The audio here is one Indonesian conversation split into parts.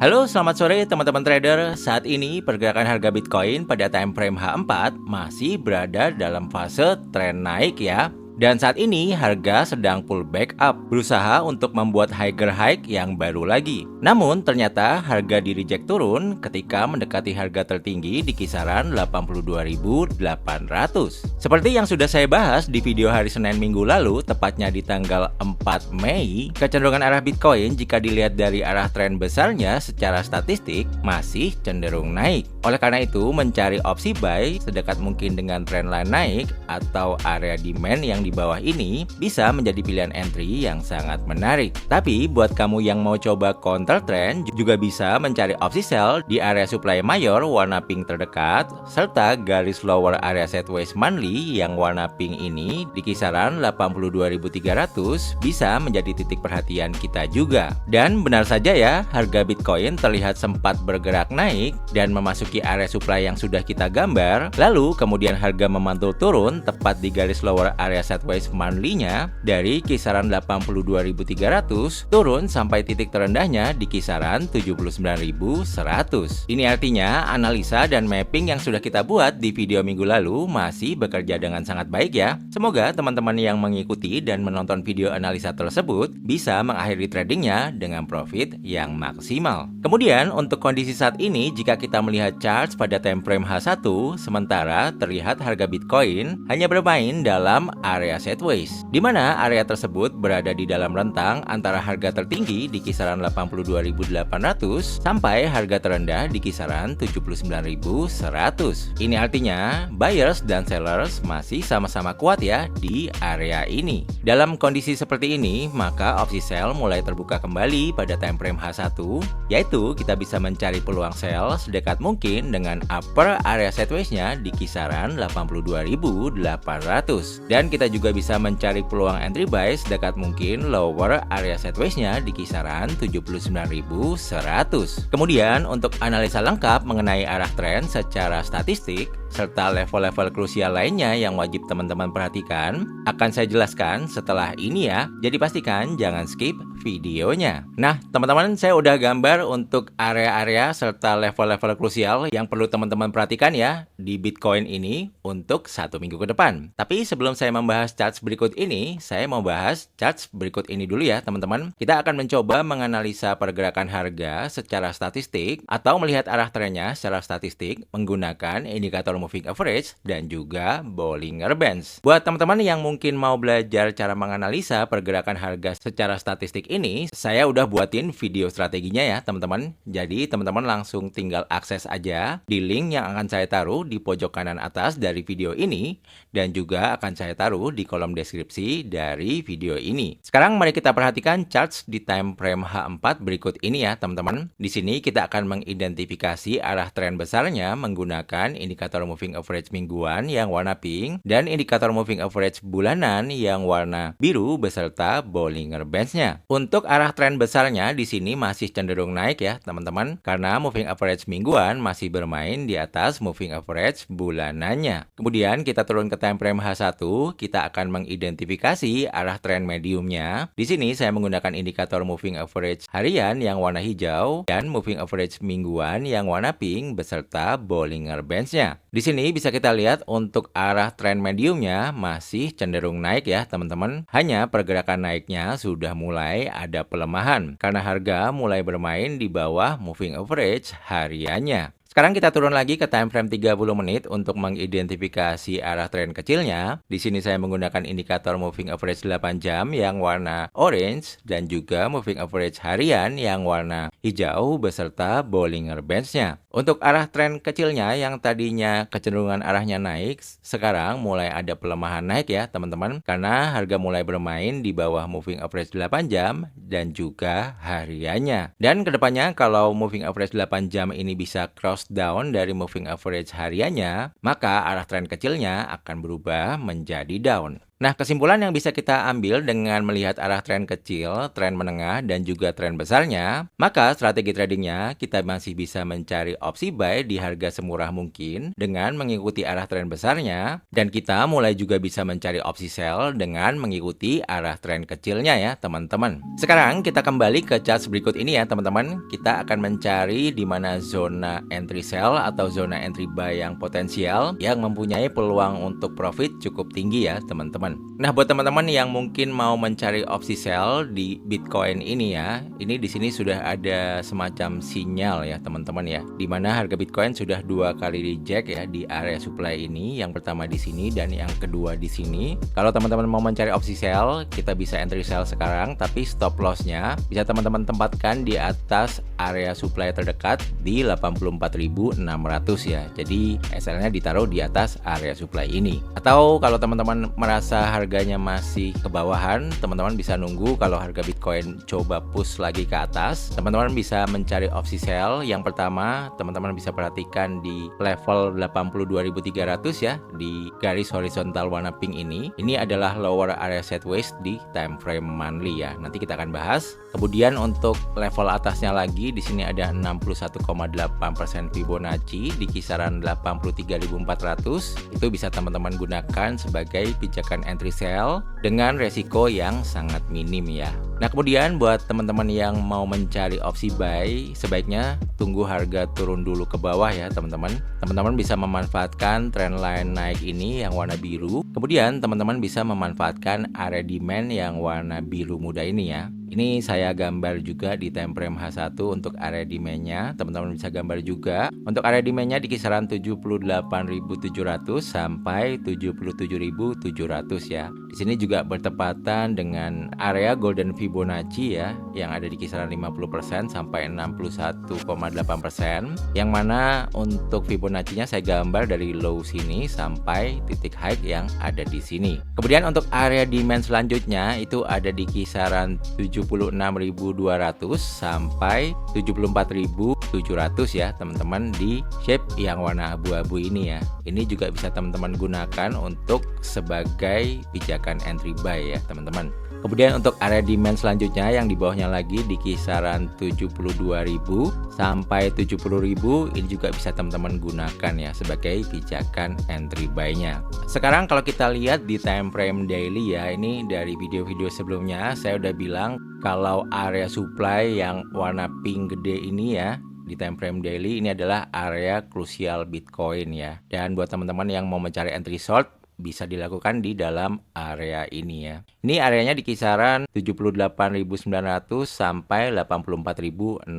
Halo, selamat sore teman-teman trader. Saat ini pergerakan harga Bitcoin pada time frame H4 masih berada dalam fase tren naik ya. Dan saat ini harga sedang pullback up, berusaha untuk membuat higher high yang baru lagi. Namun ternyata harga di reject turun ketika mendekati harga tertinggi di kisaran 82.800. Seperti yang sudah saya bahas di video hari Senin minggu lalu, tepatnya di tanggal 4 Mei, kecenderungan arah Bitcoin jika dilihat dari arah tren besarnya secara statistik masih cenderung naik. Oleh karena itu, mencari opsi buy sedekat mungkin dengan tren line naik atau area demand yang di bawah ini bisa menjadi pilihan entry yang sangat menarik. Tapi buat kamu yang mau coba counter trend juga bisa mencari opsi sell di area supply mayor warna pink terdekat serta garis lower area sideways monthly yang warna pink ini di kisaran 82.300 bisa menjadi titik perhatian kita juga. Dan benar saja ya, harga Bitcoin terlihat sempat bergerak naik dan memasuki area supply yang sudah kita gambar, lalu kemudian harga memantul turun tepat di garis lower area sideways monthly-nya dari kisaran 82.300 turun sampai titik terendahnya di kisaran 79.100. Ini artinya analisa dan mapping yang sudah kita buat di video minggu lalu masih bekerja dengan sangat baik ya. Semoga teman-teman yang mengikuti dan menonton video analisa tersebut bisa mengakhiri tradingnya dengan profit yang maksimal. Kemudian untuk kondisi saat ini, jika kita melihat chart pada time frame H1, sementara terlihat harga Bitcoin hanya bermain dalam area sideways, di mana area tersebut berada di dalam rentang antara harga tertinggi di kisaran 82.800 sampai harga terendah di kisaran 79.100. Ini artinya buyers dan sellers masih sama-sama kuat ya di area ini. Dalam kondisi seperti ini, maka opsi sell mulai terbuka kembali pada time frame H1, yaitu kita bisa mencari peluang sell sedekat mungkin dengan upper area sideways-nya di kisaran 82.800. Dan kita juga bisa mencari peluang entry buy sedekat mungkin lower area sideways-nya di kisaran 79.100. Kemudian untuk analisa lengkap mengenai arah tren secara statistik serta level-level krusial lainnya yang wajib teman-teman perhatikan akan saya jelaskan setelah ini ya. Jadi pastikan jangan skip videonya. Nah, teman-teman, saya udah gambar untuk area-area serta level-level krusial yang perlu teman-teman perhatikan ya di Bitcoin ini untuk 1 minggu ke depan. Tapi sebelum saya membahas charts berikut ini, saya mau bahas charts berikut ini dulu ya, teman-teman. Kita akan mencoba menganalisa pergerakan harga secara statistik atau melihat arah trennya secara statistik menggunakan indikator moving average dan juga Bollinger Bands. Buat teman-teman yang mungkin mau belajar cara menganalisa pergerakan harga secara statistik ini, saya udah buatin video strateginya ya teman-teman. Jadi teman-teman langsung tinggal akses aja di link yang akan saya taruh di pojok kanan atas dari video ini dan juga akan saya taruh di kolom deskripsi dari video ini. Sekarang mari kita perhatikan charts di time frame H4 berikut ini ya teman-teman. Di sini kita akan mengidentifikasi arah tren besarnya menggunakan indikator moving average mingguan yang warna pink dan indikator moving average bulanan yang warna biru beserta Bollinger Bands-nya. Untuk arah tren besarnya di sini masih cenderung naik ya teman-teman, karena moving average mingguan masih bermain di atas moving average bulanannya. Kemudian kita turun ke time frame H1, kita akan mengidentifikasi arah tren mediumnya. Di sini saya menggunakan indikator moving average harian yang warna hijau dan moving average mingguan yang warna pink beserta Bollinger Bands-nya. Di sini bisa kita lihat untuk arah tren mediumnya masih cenderung naik ya teman-teman. Hanya pergerakan naiknya sudah mulai ada pelemahan karena harga mulai bermain di bawah moving average hariannya. Sekarang kita turun lagi ke time frame 30 menit untuk mengidentifikasi arah tren kecilnya. Di sini saya menggunakan indikator moving average 8 jam yang warna orange dan juga moving average harian yang warna hijau beserta Bollinger Bands-nya. Untuk arah tren kecilnya yang tadinya kecenderungan arahnya naik, sekarang mulai ada pelemahan naik ya teman-teman, karena harga mulai bermain di bawah moving average 8 jam dan juga hariannya. Dan kedepannya kalau moving average 8 jam ini bisa cross down dari moving average hariannya, maka arah tren kecilnya akan berubah menjadi down. Nah, kesimpulan yang bisa kita ambil dengan melihat arah tren kecil, tren menengah, dan juga tren besarnya, maka strategi tradingnya kita masih bisa mencari opsi buy di harga semurah mungkin dengan mengikuti arah tren besarnya, dan kita mulai juga bisa mencari opsi sell dengan mengikuti arah tren kecilnya ya teman-teman. Sekarang kita kembali ke chart berikut ini ya teman-teman. Kita akan mencari di mana zona entry sell atau zona entry buy yang potensial yang mempunyai peluang untuk profit cukup tinggi ya teman-teman. Nah, buat teman-teman yang mungkin mau mencari opsi sell di Bitcoin ini ya, ini di sini sudah ada semacam sinyal ya teman-teman ya, di mana harga Bitcoin sudah 2 kali reject ya di area supply ini, yang pertama di sini dan yang kedua di sini. Kalau teman-teman mau mencari opsi sell, kita bisa entry sell sekarang, tapi stop lossnya bisa teman-teman tempatkan di atas area supply terdekat di 84.600 ya. Jadi SL-nya ditaruh di atas area supply ini. Atau kalau teman-teman merasa harganya masih kebawahan, teman-teman bisa nunggu kalau harga Bitcoin coba push lagi ke atas. Teman-teman bisa mencari opsi sell. Yang pertama, teman-teman bisa perhatikan di level 82.300 ya, di garis horizontal warna pink ini. Ini adalah lower area sideways di time frame monthly ya. Nanti kita akan bahas. Kemudian untuk level atasnya lagi, di sini ada 61,8% Fibonacci di kisaran 83.400. Itu bisa teman-teman gunakan sebagai pijakan entry sell dengan resiko yang sangat minim ya. Nah, kemudian buat teman-teman yang mau mencari opsi buy, sebaiknya tunggu harga turun dulu ke bawah ya teman-teman. Teman-teman bisa memanfaatkan trendline naik ini yang warna biru. Kemudian teman-teman bisa memanfaatkan area demand yang warna biru muda ini ya. Ini saya gambar juga di time frame H1 untuk area demand-nya. Teman-teman bisa gambar juga. Untuk area demand-nya di kisaran 78.700 sampai 77.700 ya. Di sini juga bertepatan dengan area golden Fibonacci ya, yang ada di kisaran 50% sampai 61,8%. Yang mana untuk Fibonacci-nya saya gambar dari low sini sampai titik high yang ada di sini. Kemudian untuk area demand selanjutnya itu ada di kisaran 76.200 sampai 74.700 ya teman-teman, di shape yang warna abu-abu ini ya. Ini juga bisa teman-teman gunakan untuk sebagai pijakan entry buy ya teman-teman. Kemudian untuk area demand selanjutnya yang di bawahnya lagi di kisaran 72.000 sampai 70.000, ini juga bisa teman-teman gunakan ya sebagai pijakan entry buy-nya. Sekarang kalau kita lihat di time frame daily ya, ini dari video-video sebelumnya saya udah bilang kalau area supply yang warna pink gede ini ya, di time frame daily ini adalah area krusial Bitcoin ya. Dan buat teman-teman yang mau mencari entry short, bisa dilakukan di dalam area ini ya. Ini areanya di kisaran 78.900 sampai 84.600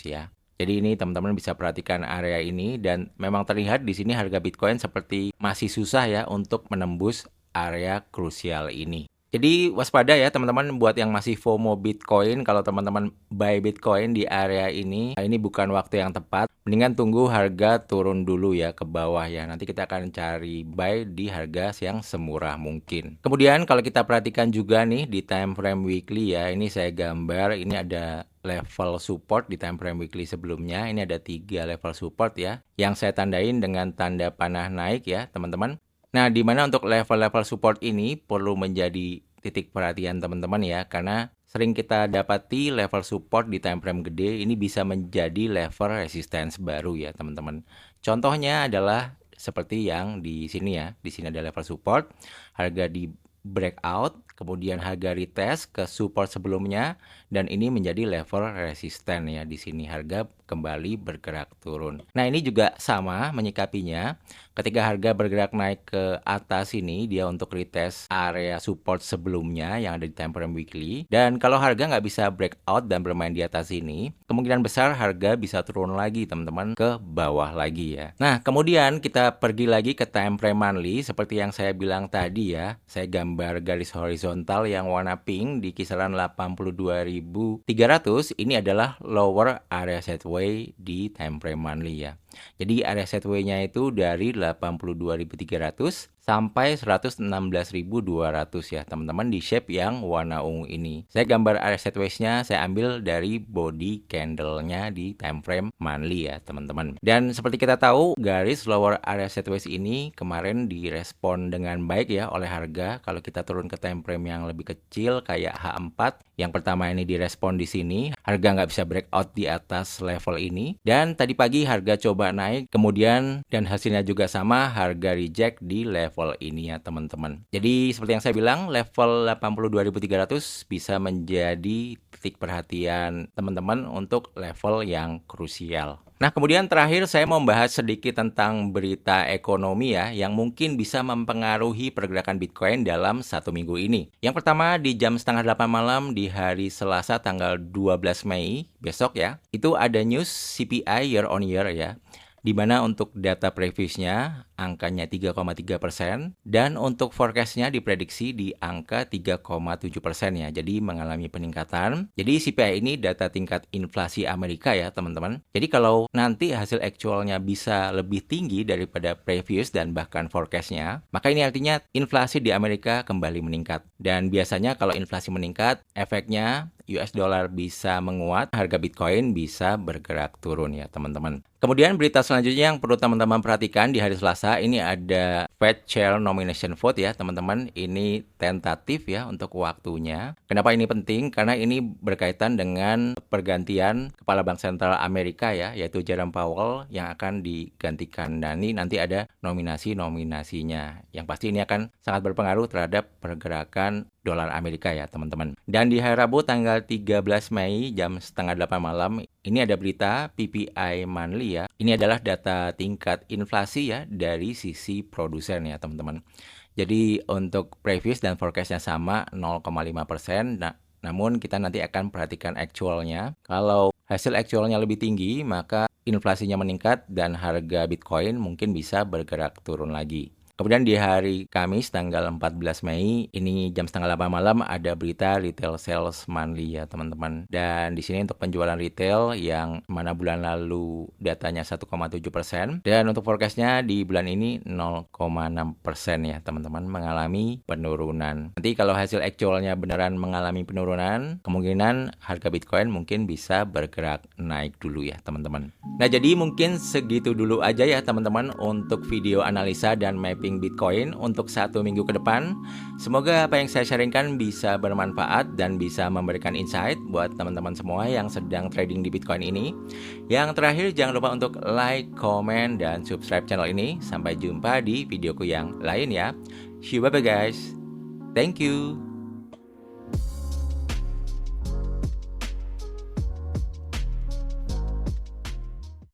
ya. Jadi ini teman-teman bisa perhatikan area ini, dan memang terlihat di sini harga Bitcoin seperti masih susah ya untuk menembus area krusial ini. Jadi waspada ya teman-teman buat yang masih FOMO Bitcoin. Kalau teman-teman buy Bitcoin di area ini bukan waktu yang tepat. Mendingan tunggu harga turun dulu ya ke bawah ya. Nanti kita akan cari buy di harga yang semurah mungkin. Kemudian kalau kita perhatikan juga nih di time frame weekly ya. Ini saya gambar, ini ada level support di time frame weekly sebelumnya. Ini ada 3 level support ya, yang saya tandain dengan tanda panah naik ya teman-teman. Nah, di mana untuk level-level support ini perlu menjadi titik perhatian teman-teman ya, karena sering kita dapati level support di time frame gede ini bisa menjadi level resistance baru ya teman-teman. Contohnya adalah seperti yang di sini ya. Di sini ada level support, harga di breakout, kemudian harga retest ke support sebelumnya, dan ini menjadi level resisten ya. Di sini harga kembali bergerak turun. Nah, ini juga sama menyikapinya. Ketika harga bergerak naik ke atas ini, dia untuk retest area support sebelumnya yang ada di time frame weekly. Dan kalau harga nggak bisa breakout dan bermain di atas ini, kemungkinan besar harga bisa turun lagi teman-teman ke bawah lagi ya. Nah, kemudian kita pergi lagi ke time frame monthly. Seperti yang saya bilang tadi ya, saya gambar garis horizontal yang warna pink di kisaran 82.300. Ini adalah lower area sideways di time frame monthly ya. Jadi area sideways-nya itu dari 82.300 sampai 116.200 ya teman-teman di shape yang warna ungu ini. Saya gambar area sideways-nya saya ambil dari body candle-nya di time frame monthly ya teman-teman. Dan seperti kita tahu garis lower area sideways ini kemarin direspon dengan baik ya oleh harga. Kalau kita turun ke time frame yang lebih kecil kayak H4, yang pertama ini direspon di sini, harga nggak bisa breakout di atas level ini. Dan tadi pagi harga coba naik, kemudian dan hasilnya juga sama, harga reject di level ini ya teman-teman. Jadi seperti yang saya bilang, level 82.300 bisa menjadi titik perhatian teman-teman untuk level yang krusial. Nah, kemudian terakhir saya mau membahas sedikit tentang berita ekonomi ya, yang mungkin bisa mempengaruhi pergerakan Bitcoin dalam 1 minggu ini. Yang pertama, di jam setengah 8 malam di hari Selasa tanggal 12 Mei, besok ya, itu ada news CPI year on year ya, di mana untuk data previousnya angkanya 3,3% dan untuk forecastnya diprediksi di angka 3,7% ya, jadi mengalami peningkatan. Jadi CPI ini data tingkat inflasi Amerika ya teman-teman. Jadi kalau nanti hasil actualnya bisa lebih tinggi daripada previous dan bahkan forecastnya, maka ini artinya inflasi di Amerika kembali meningkat. Dan biasanya kalau inflasi meningkat, efeknya US dollar bisa menguat, harga Bitcoin bisa bergerak turun ya teman-teman. Kemudian berita selanjutnya yang perlu teman-teman perhatikan di hari Selasa, ini ada Fed Chair Nomination Vote ya teman-teman. Ini tentatif ya untuk waktunya. Kenapa ini penting? Karena ini berkaitan dengan pergantian Kepala Bank Sentral Amerika ya, yaitu Jerome Powell yang akan digantikan. Dan ini nanti ada nominasinya. Yang pasti ini akan sangat berpengaruh terhadap pergerakan dolar Amerika ya teman-teman. Dan di hari Rabu tanggal 13 Mei jam setengah 8 malam ini ada berita PPI monthly ya. Ini adalah data tingkat inflasi ya dari sisi produsen ya teman-teman. Jadi untuk previous dan forecastnya sama 0,5%. Namun kita nanti akan perhatikan actualnya. Kalau hasil actualnya lebih tinggi maka inflasinya meningkat dan harga Bitcoin mungkin bisa bergerak turun lagi. Kemudian di hari Kamis tanggal 14 Mei ini jam setengah 8 malam ada berita retail sales monthly ya teman-teman. Dan di sini untuk penjualan retail yang mana bulan lalu datanya 1,7% dan untuk forecastnya di bulan ini 0,6% ya teman-teman, mengalami penurunan. Nanti kalau hasil actualnya beneran mengalami penurunan, kemungkinan harga Bitcoin mungkin bisa bergerak naik dulu ya teman-teman. Nah jadi mungkin segitu dulu aja ya teman-teman untuk video analisa dan mapping Bitcoin untuk 1 minggu ke depan. Semoga apa yang saya sharingkan bisa bermanfaat dan bisa memberikan insight buat teman-teman semua yang sedang trading di Bitcoin ini. Yang terakhir jangan lupa untuk like, comment, dan subscribe channel ini. Sampai jumpa di videoku yang lain ya. See you, bye-bye guys. Thank you.